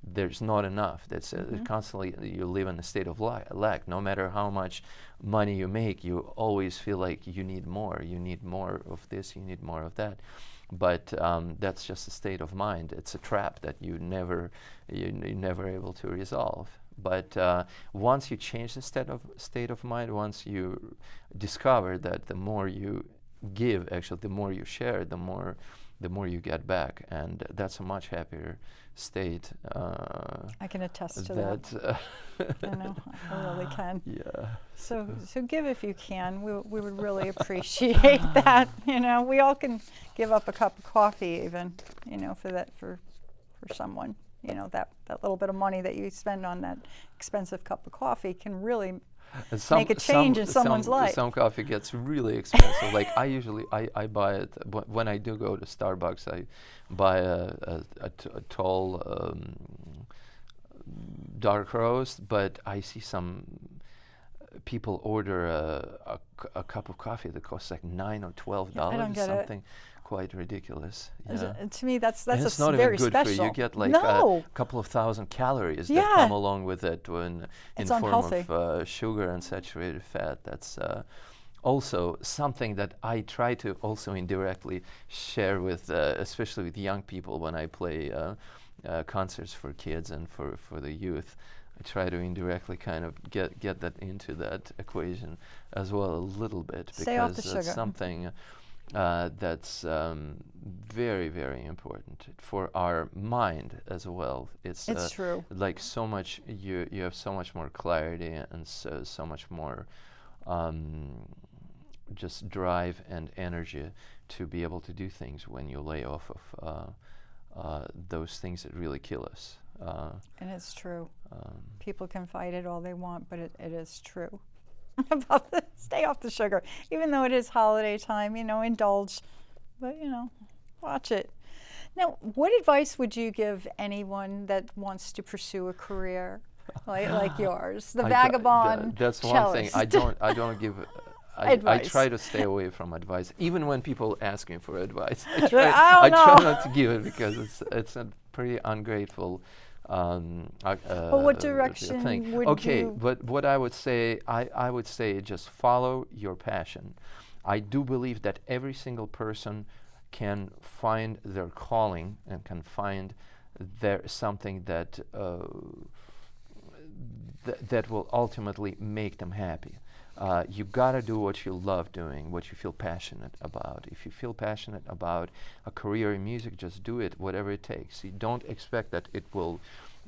there's not enough. That's constantly you live in a state of lack. No matter how much money you make, you always feel like you need more. You need more of this. You need more of that. But that's just a state of mind. It's a trap that you're never able to resolve. But once you change the state of mind, once you discover that the more you give, actually, the more you share, the more you get back, and that's a much happier state. I can attest to that. I know, I really can. Yeah. So give if you can. We would really appreciate that. We all can give up a cup of coffee, even. For someone. That little bit of money that you spend on that expensive cup of coffee can really make a change in someone's life. Some coffee gets really expensive. Like I buy it when I do go to Starbucks. I buy a tall dark roast, but I see some people order a cup of coffee that costs like $9 or $12. I don't get something quite ridiculous. To me, that's and it's a not very even good special. for you. You get like a couple of thousand calories that come along with it in form unhealthy. of sugar and saturated fat. That's also something that I try to also indirectly share with, especially with young people when I play concerts for kids and for the youth. I try to indirectly kind of get that into that equation as well a little bit, Stay off the because that's sugar. something that's very, very important for our mind as well. It's true. Like so much, you have so much more clarity and so much more just drive and energy to be able to do things when you lay off of those things that really kill us. And it's true. People can fight it all they want, but it is true. About stay off the sugar, even though it is holiday time. Indulge, but watch it. Now, what advice would you give anyone that wants to pursue a career like yours, the Vagabond That's one Cellist? thing. I don't give. I Advice. try to stay away from advice, even when people ask me for advice. I I try don't know. not to give it because it's a pretty ungrateful. But what direction thing. would Okay, you? but what I would say, I would say just follow your passion. I do believe that every single person can find their calling and can find something that that will ultimately make them happy. You gotta do what you love doing, what you feel passionate about. If you feel passionate about a career in music, just do it, whatever it takes. You don't expect that it will,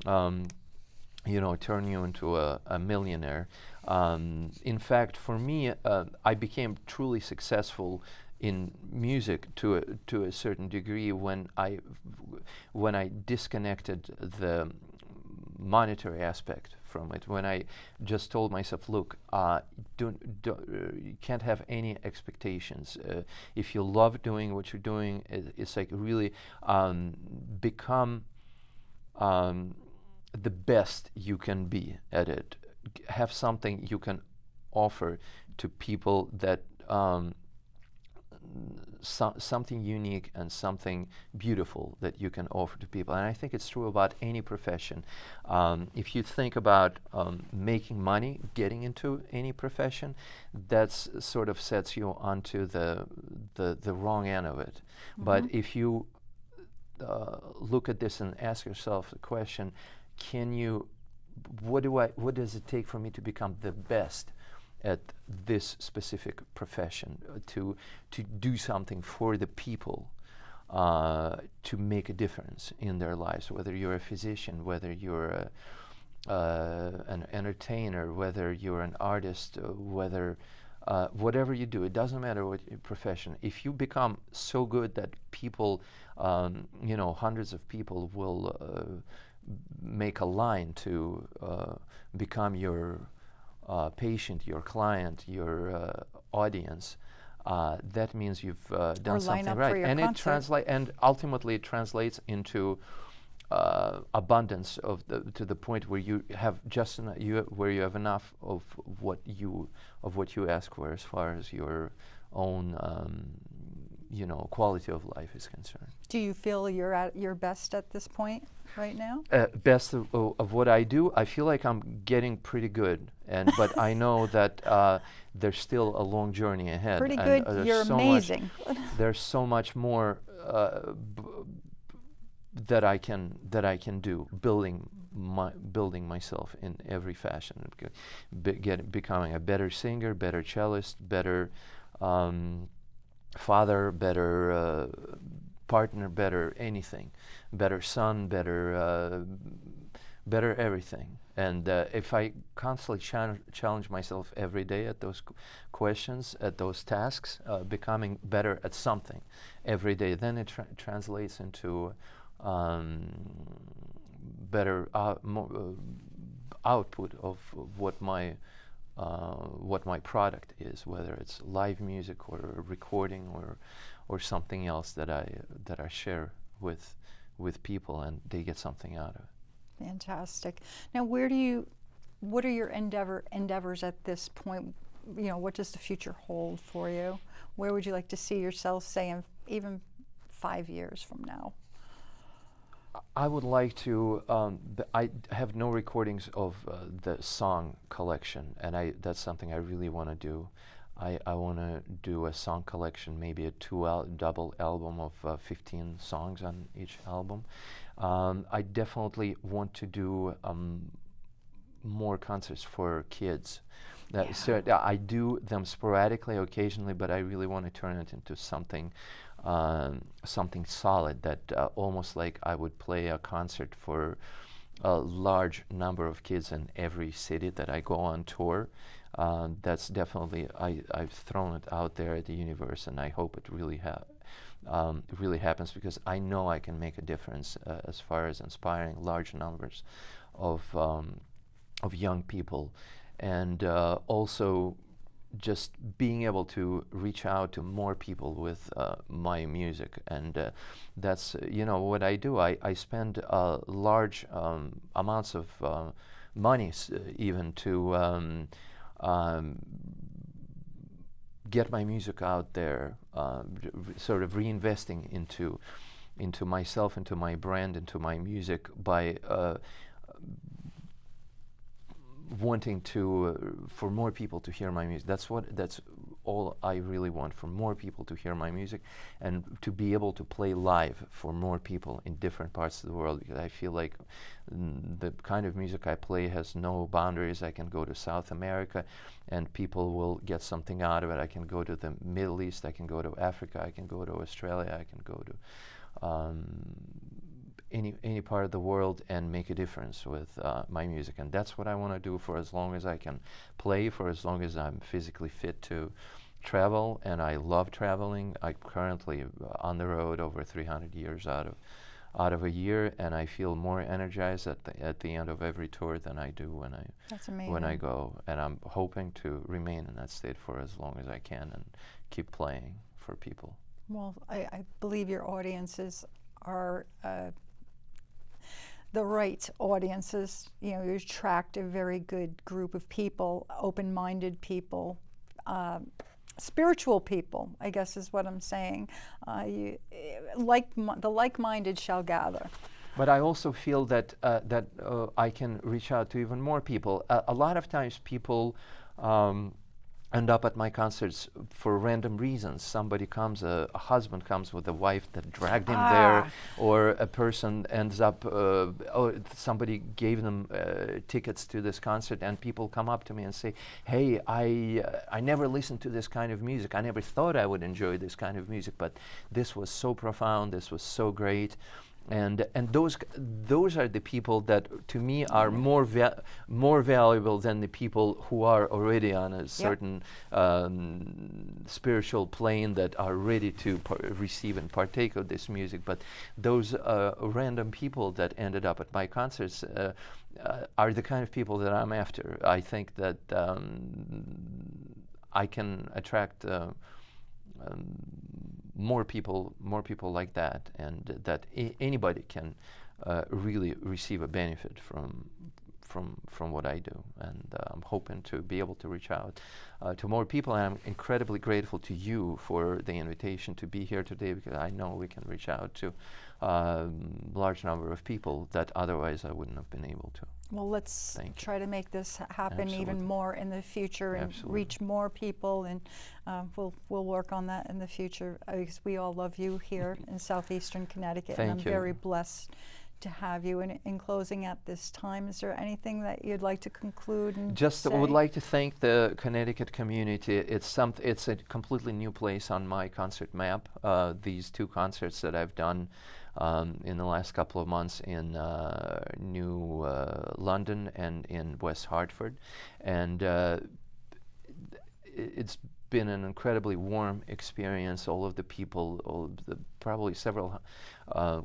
turn you into a millionaire. In fact, for me, I became truly successful in music to a certain degree when I disconnected the monetary aspect from it, when I just told myself, look, you can't have any expectations. If you love doing what you're doing, it's like really become the best you can be at it. Have something you can offer to people that something unique and something beautiful that you can offer to people. And I think it's true about any profession. If you think about making money, getting into any profession, that's sort of sets you onto the wrong end of it. Mm-hmm. But if you look at this and ask yourself the question, what does it take for me to become the best at this specific profession, to do something for the people, to make a difference in their lives, whether you're a physician, whether you're an entertainer, whether you're an artist, whether whatever you do, it doesn't matter what your profession. If you become so good that people, hundreds of people will make a line to become your patient, your client, your audience, that means you've done Or line something up right. for your And concert. and ultimately it translates into abundance to the point where you have just where you have enough of what you ask for as far as your own quality of life is concerned. Do you feel you're at your best at this point right now? Best of what I do, I feel like I'm getting pretty good, but I know that there's still a long journey ahead. Pretty and, good. there's You're so amazing. there's so much more that I can do, building myself in every fashion, becoming a better singer, better cellist, better father, better partner, better anything, better son, better everything. And if I constantly challenge myself every day at those questions, at those tasks, becoming better at something every day, then it translates into better output of what my product is, whether it's live music or a recording or something else that I share with people, and they get something out of it. Fantastic. Now, what are your endeavors at this point? What does the future hold for you? Where would you like to see yourself, say, in even 5 years from now? I would like to. I have no recordings of the song collection, and that's something I really want to do. I want to do a song collection, maybe a double album of 15 songs on each album. I definitely want to do more concerts for kids. So I do them sporadically, occasionally, but I really want to turn it into something solid, that almost like I would play a concert for a large number of kids in every city that I go on tour. That's definitely, I've thrown it out there at the universe, and I hope it really happens, because I know I can make a difference as far as inspiring large numbers of young people, and also just being able to reach out to more people with my music. And that's what I do. I spend large amounts of money even to get my music out there, sort of reinvesting into myself, into my brand, into my music, by wanting for more people to hear my music. That's all I really want, for more people to hear my music, and to be able to play live for more people in different parts of the world, because I feel like the kind of music I play has no boundaries. I can go to South America and people will get something out of it. I can go to the Middle East, I can go to Africa, I can go to Australia, I can go to any part of the world and make a difference with my music. And that's what I want to do for as long as I can play, for as long as I'm physically fit to travel. And I love traveling. I'm currently on the road over 300 years out of a year, and I feel more energized at the end of every tour than I do when I go. And I'm hoping to remain in that state for as long as I can and keep playing for people. Well, I believe your audiences are the right audiences. You attract a very good group of people, open-minded people, spiritual people, I guess is what I'm saying. The like-minded shall gather. But I also feel that I can reach out to even more people. A lot of times people end up at my concerts for random reasons. Somebody comes, a husband comes with a wife that dragged him there, or a person ends up, somebody gave them tickets to this concert, and people come up to me and say, hey, I never listened to this kind of music. I never thought I would enjoy this kind of music, but this was so profound, this was so great. And those are the people that to me are more valuable than the people who are already on a certain spiritual plane that are ready to receive and partake of this music. But those random people that ended up at my concerts are the kind of people that I'm after. I think that I can attract more people like that, and that anybody can really receive a benefit from what I do. And I'm hoping to be able to reach out to more people. And I'm incredibly grateful to you for the invitation to be here today, because I know we can reach out to large number of people that otherwise I wouldn't have been able to. Well, let's try to make this happen even more in the future and reach more people, and we'll work on that in the future, because we all love you here in southeastern Connecticut, and I'm very blessed to have you. And in closing at this time, is there anything that you'd like to conclude and just say? would like to thank the Connecticut community. It's a completely new place on my concert map. These two concerts that I've done in the last couple of months in New London and in West Hartford, and it's been an incredibly warm experience. All of the people, probably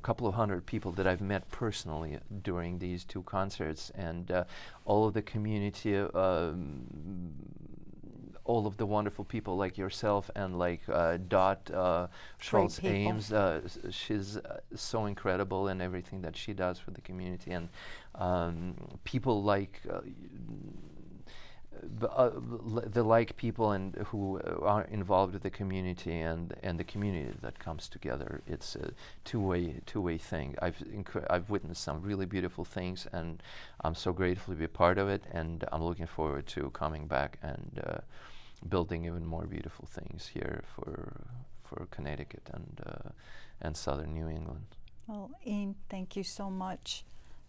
couple of hundred people that I've met personally during these two concerts, and all of the community, all of the wonderful people like yourself and like Dot Schultz-Ames. She's so incredible in everything that she does for the community, and people like the like people and who are involved with the community, and the community that comes together. It's a two-way thing. I've witnessed some really beautiful things, and I'm so grateful to be a part of it, and I'm looking forward to coming back and building even more beautiful things here for Connecticut and southern New England. Well, Ian, thank you so much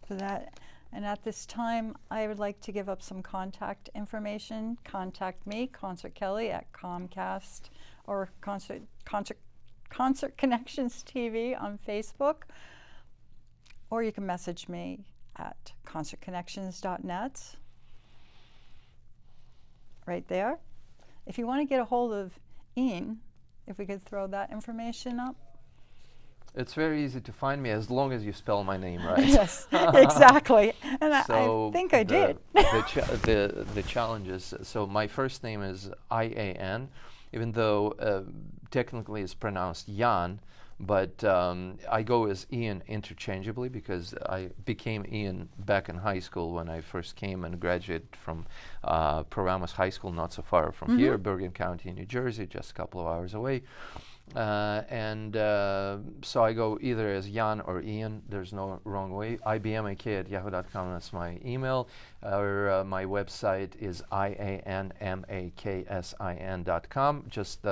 for that. And at this time, I would like to give up some contact information. Contact me, Concert Kelly, at Comcast, or Concert Connections TV on Facebook. Or you can message me at concertconnections.net. Right there. If you want to get a hold of Ian, if we could throw that information up. It's very easy to find me as long as you spell my name right. Yes, exactly. And so I think I did. The challenges. So my first name is Ian, even though technically it's pronounced Jan, but I go as Ian interchangeably because I became Ian back in high school when I first came and graduated from Paramus High School, not so far from here, Bergen County, New Jersey, just a couple of hours away. So I go either as Jan or Ian. There's no wrong way. ibmaksin@yahoo.com, that's my email. Or my website is ianmaksin.com. Just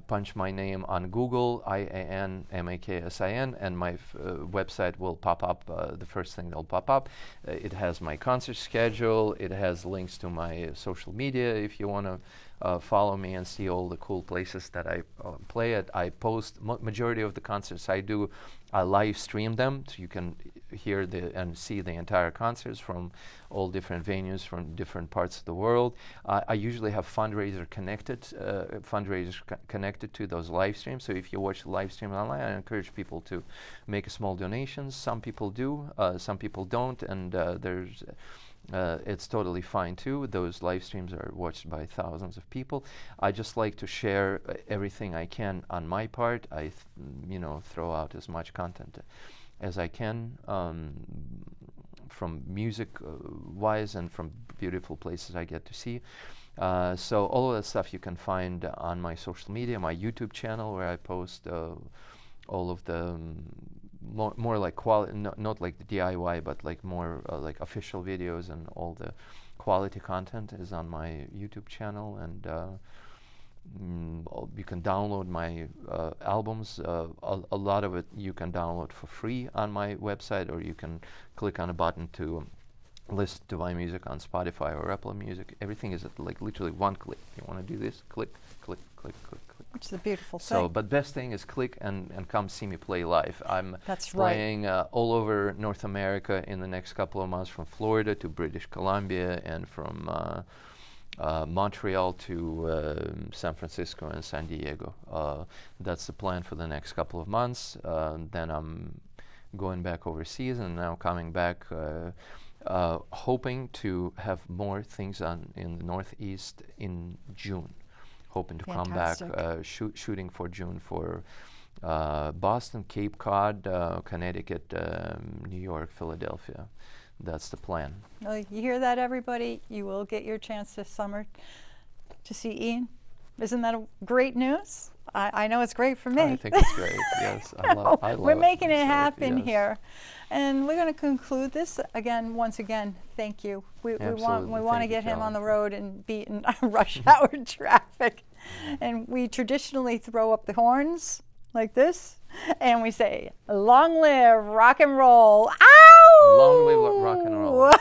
punch my name on Google, ianmaksin, and my website will pop up. The first thing that'll pop up. It has my concert schedule. It has links to my social media if you want to follow me and see all the cool places that I play at. I post majority of the concerts I do. I live stream them, so you can hear and see the entire concerts from all different venues from different parts of the world. I usually have fundraisers connected to those live streams. So if you watch the live stream online, I encourage people to make a small donations. Some people do, some people don't, and it's totally fine too. Those live streams are watched by thousands of people. I just like to share everything I can on my part. I throw out as much content as I can, from music wise and from beautiful places I get to see. So all of that stuff you can find on my social media, my YouTube channel, where I post all of the more like quality, not like the DIY, but like more like official videos, and all the quality content is on my YouTube channel. And you can download my albums. A lot of it you can download for free on my website, or you can click on a button to listen to my music on Spotify or Apple Music. Everything is at like literally one click. You want to do this? Click, click, click, click, click. which is a beautiful So, thing. but best thing is click and come see me play live. I'm That's right. playing all over North America in the next couple of months, from Florida to British Columbia, and from Montreal to San Francisco and San Diego. That's the plan for the next couple of months. Then I'm going back overseas, and now coming back, hoping to have more things on in the Northeast in June. Hoping to come back, shooting for June for Boston, Cape Cod, Connecticut, New York, Philadelphia. That's the plan. Well, you hear that, everybody? You will get your chance this summer to see Ian. Isn't that great news? I know it's great for me. I think it's great. Yes, I love We're making it So, happen yes. here, and we're going to conclude this again. Once again, thank you. We want Absolutely. to Thank you, get him Kelly. on the road and beat in rush hour traffic, and we traditionally throw up the horns like this, and we say, "Long live rock and roll!" Ow! Long live rock and roll.